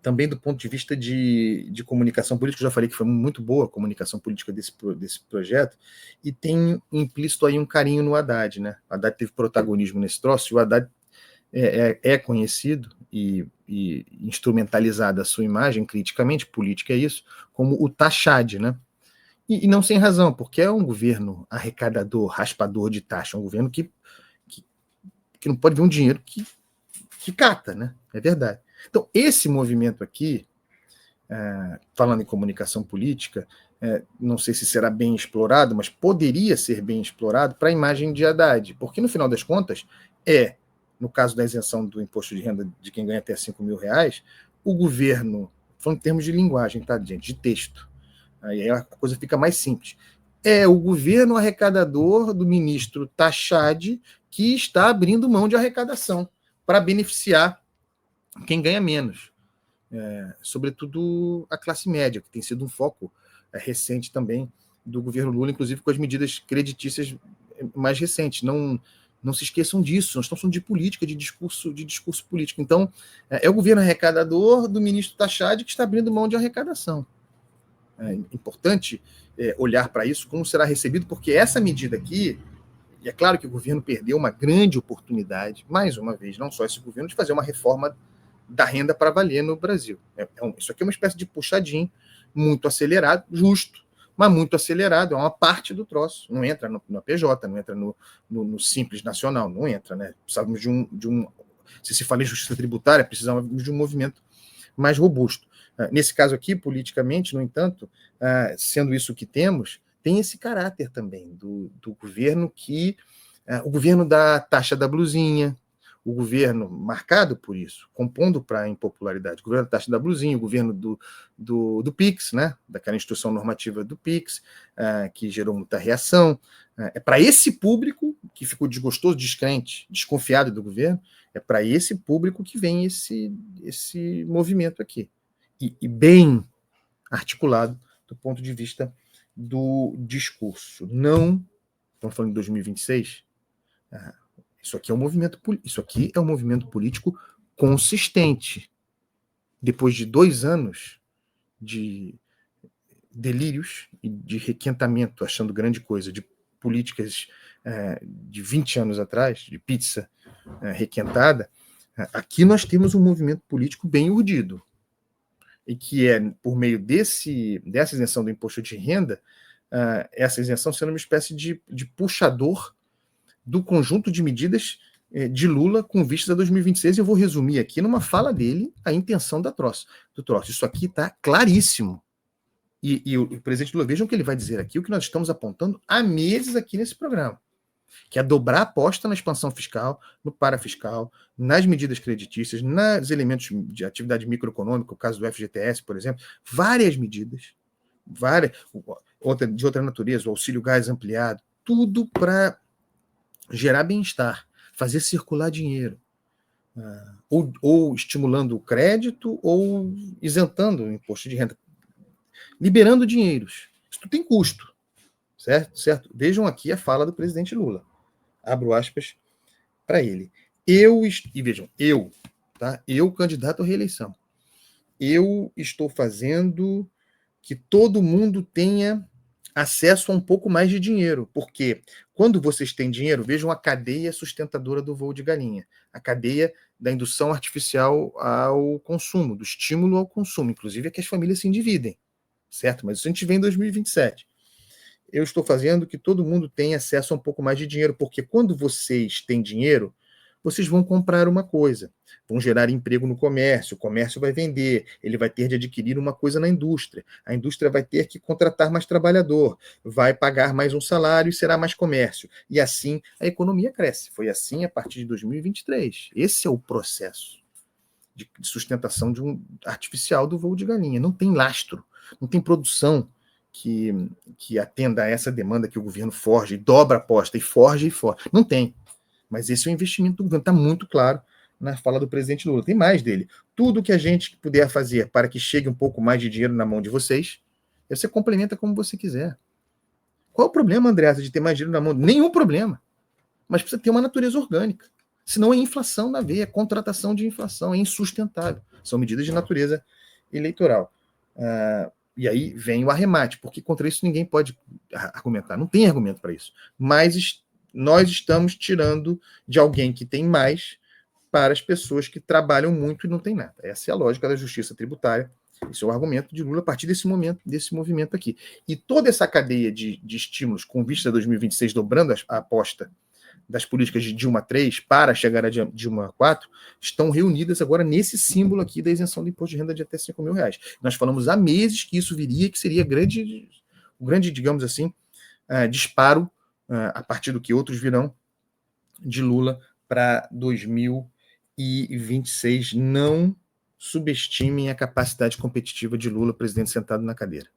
também do ponto de vista de comunicação política, eu já falei que foi muito boa a comunicação política desse projeto, e tem implícito aí um carinho no Haddad, né? O Haddad teve protagonismo nesse troço, e o Haddad é conhecido e instrumentalizada a sua imagem, criticamente, política é isso, como o taxade, né? E não sem razão, porque é um governo arrecadador, raspador de taxa, um governo que não pode ver um dinheiro que cata, né? É verdade. Então, esse movimento aqui, falando em comunicação política, não sei se será bem explorado, mas poderia ser bem explorado para a imagem de Haddad, porque, no final das contas, no caso da isenção do imposto de renda de quem ganha até R$ 5.000, o governo, falando em termos de linguagem, tá, gente, de texto, aí a coisa fica mais simples. É o governo arrecadador do ministro Tachad que está abrindo mão de arrecadação para beneficiar quem ganha menos, sobretudo a classe média, que tem sido um foco recente também do governo Lula, inclusive com as medidas creditícias mais recentes. Não se esqueçam disso, nós estamos falando de política, de discurso político. Então, é o governo arrecadador do ministro Tachad que está abrindo mão de arrecadação. É importante olhar para isso, como será recebido, porque essa medida aqui, e é claro que o governo perdeu uma grande oportunidade, mais uma vez, não só esse governo, de fazer uma reforma da renda para valer no Brasil. Isso aqui é uma espécie de puxadinho muito acelerado, justo, mas muito acelerado, é uma parte do troço. Não entra no PJ, não entra no Simples Nacional, não entra, né? Precisamos de um. Se fala em justiça tributária, precisamos de um movimento mais robusto. Nesse caso aqui, politicamente, no entanto, sendo isso que temos, tem esse caráter também do governo o governo da taxa da blusinha, o governo marcado por isso, compondo para a impopularidade, o governo da taxa da blusinha, o governo do PIX, né, daquela instrução normativa do PIX, que gerou muita reação. É para esse público que ficou desgostoso, descrente, desconfiado do governo, é para esse público que vem esse movimento aqui. E bem articulado do ponto de vista do discurso. Não, estamos falando de 2026, isso aqui é um movimento político consistente. Depois de 2 anos de delírios e de requentamento, achando grande coisa, de políticas de 20 anos atrás, de pizza requentada, aqui nós temos um movimento político bem urdido, e que por meio dessa isenção do imposto de renda, essa isenção sendo uma espécie de puxador do conjunto de medidas de Lula com vistas a 2026. Eu vou resumir aqui numa fala dele a intenção do troço. Isso aqui está claríssimo. E o presidente Lula, vejam o que ele vai dizer aqui, o que nós estamos apontando há meses aqui nesse programa, que é dobrar a aposta na expansão fiscal, no parafiscal, nas medidas creditícias, nos elementos de atividade microeconômica, o caso do FGTS, por exemplo, várias medidas, de outra natureza, o auxílio gás ampliado, tudo para gerar bem-estar, fazer circular dinheiro, ou estimulando o crédito, ou isentando o imposto de renda, liberando dinheiros. Isso tem custo, certo? Vejam aqui a fala do presidente Lula. Abro aspas para ele. Vejam, eu, candidato à reeleição, eu estou fazendo que todo mundo tenha acesso a um pouco mais de dinheiro, porque quando vocês têm dinheiro, vejam a cadeia sustentadora do voo de galinha, a cadeia da indução artificial ao consumo, do estímulo ao consumo, inclusive é que as famílias se endividem, certo? Mas isso a gente vê em 2027. Eu estou fazendo que todo mundo tenha acesso a um pouco mais de dinheiro, porque quando vocês têm dinheiro, vocês vão comprar uma coisa, vão gerar emprego no comércio, o comércio vai vender, ele vai ter de adquirir uma coisa na indústria, a indústria vai ter que contratar mais trabalhador, vai pagar mais um salário e será mais comércio. E assim a economia cresce. Foi assim a partir de 2023. Esse é o processo de sustentação artificial do voo de galinha. Não tem lastro, não tem produção que atenda a essa demanda que o governo forja, e dobra a aposta, e forja. Não tem. Mas esse é o investimento do governo, está muito claro na fala do presidente Lula. Tem mais dele. Tudo que a gente puder fazer para que chegue um pouco mais de dinheiro na mão de vocês, você complementa como você quiser. Qual o problema, Andréa, de ter mais dinheiro na mão? Nenhum problema. Mas precisa ter uma natureza orgânica. Senão é inflação na veia, é contratação de inflação, é insustentável. São medidas de natureza eleitoral. E aí vem o arremate, porque contra isso ninguém pode argumentar, não tem argumento para isso. Mas nós estamos tirando de alguém que tem mais para as pessoas que trabalham muito e não tem nada. Essa é a lógica da justiça tributária. Esse é o argumento de Lula a partir desse movimento aqui. E toda essa cadeia de estímulos com vista a 2026, dobrando a aposta das políticas de Dilma 3 para chegar a Dilma 4, estão reunidas agora nesse símbolo aqui da isenção do imposto de renda de até R$5.000. Nós falamos há meses que isso viria, que seria o grande, digamos assim, disparo, a partir do que outros virão, de Lula para 2026. Não subestimem a capacidade competitiva de Lula, presidente sentado na cadeira.